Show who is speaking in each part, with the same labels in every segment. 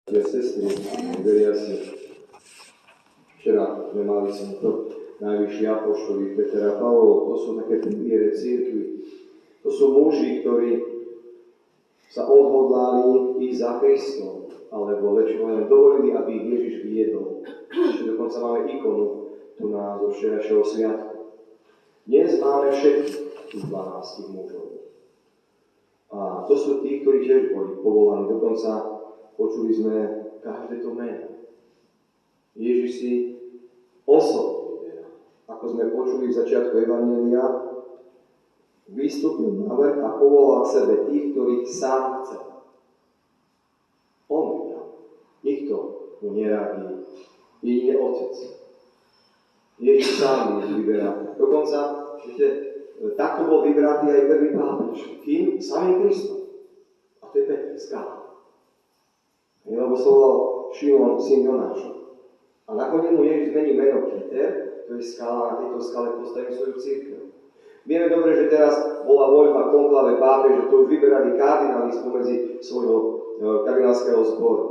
Speaker 1: Sestry, veriaci, včera sme mali to najvyšší apoštoli Peter a Pavol, to sú také piliere cirkvi. To sú muži, ktorí sa odhodlali ísť za Kristom, alebo lepšie len dovolili, aby ich Ježiš viedol. Ešte dokonca máme ikonu tu na zo včerajšieho sviatku. Dnes máme všetkých tých 12 mužov. A to sú tí, ktorí tiež boli povolaní. Dokonca počuli sme každé to meno. Ježiš si osobne vyberá. Ako sme počuli v začiatku Evanjelia, vystúpil na vrch a povolal k sebe tých, ktorých sám chcel. On vybral. Nikto mu neradí. Jedine Otec. Ježiš sám ich vyberá. Dokonca, viete, takto bol vybratý aj prvý pápež. Kým? Samým Kristom. A to je Peter, skala. Lebo sa volal Šimon, syn Jonáša. A nakoniec mu Ježiš zmení meno Peter, to je skala, na tejto skale postaví svoju cirkev. Vieme dobre, že teraz bola voľba konklave pápeža, to už vyberali kardináli spomedzi svojho kardinálskeho zboru.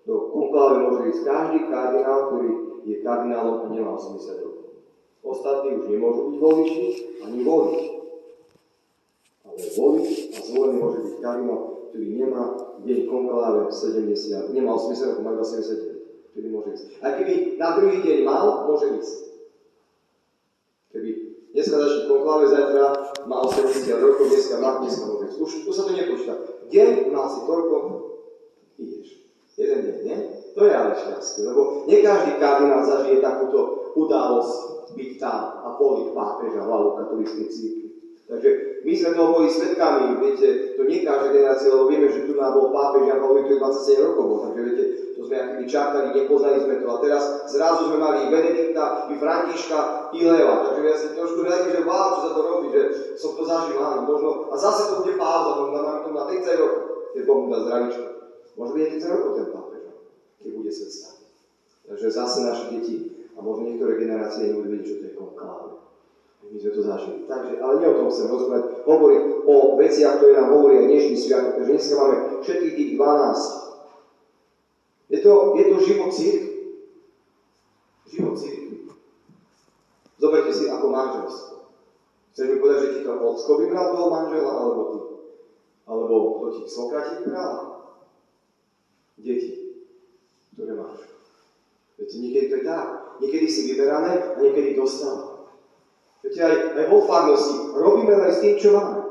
Speaker 1: Do konklave môže ísť každý kardinál, ktorý je kardinálom a nemá 80 rokov. Ostatní už nemôžu byť voliči, ani voliť. Ale voliť a zvolený môže byť kardinál, ktorý nemá deň konkláve 70, nemá 80 rokov, má iba 79, ktorý môže ísť. A keby na druhý deň mal, môže ísť. Keby dneska začne konkláve, zajtra má 80 rokov, dneska môže ísť. Už sa to nepočíta. Deň mal si toľko, ideš. Jeden deň, nie? To je ale šťastie, lebo nie každý kardinál zažije takúto udalosť byť tam a voliť pápeža hlavu katolíckej cirkvi. Takže my sme toho boli svedkami, viete, to nie každá generácia, lebo vieme, že tu nám bol pápež Jan Paul II 27 rokov bol, takže viete, to sme akými čakali, nepoznali sme to a teraz zrazu sme mali i Benedikta, i Františka, i Leva, takže ja si trošku rádi, že wow, čo sa to robí, že som to zažil, áno, možno, a zase to bude pauza, možno máme to na 30 rokov, keď Boh mu dá zdravičko. Možno bude 30 rokov ten pápež, keď bude svet stáť. Takže zase naše deti a možno niektoré generácie nebudú vedieť, čo to je konkláve. My sme to zažili. Takže, ale nie o tom chcem rozprávať. Hovoriť o veciach, ktoré nám hovoria dnešný sviatok. Takže dneska máme všetkých tých 12. Je to život cirkvi. Život cirkvi. Zoberte si ako manželstvo. Chceš mi povedať, že ti to ocko vybral toho manžela, alebo ty? Alebo to ti svokra ti vybrala? Deti, ktoré máš. Viete, niekedy to je tak. Niekedy si vyberáme a niekedy dostávame. Viete, aj vo farnosti robíme len s tým, čo máme.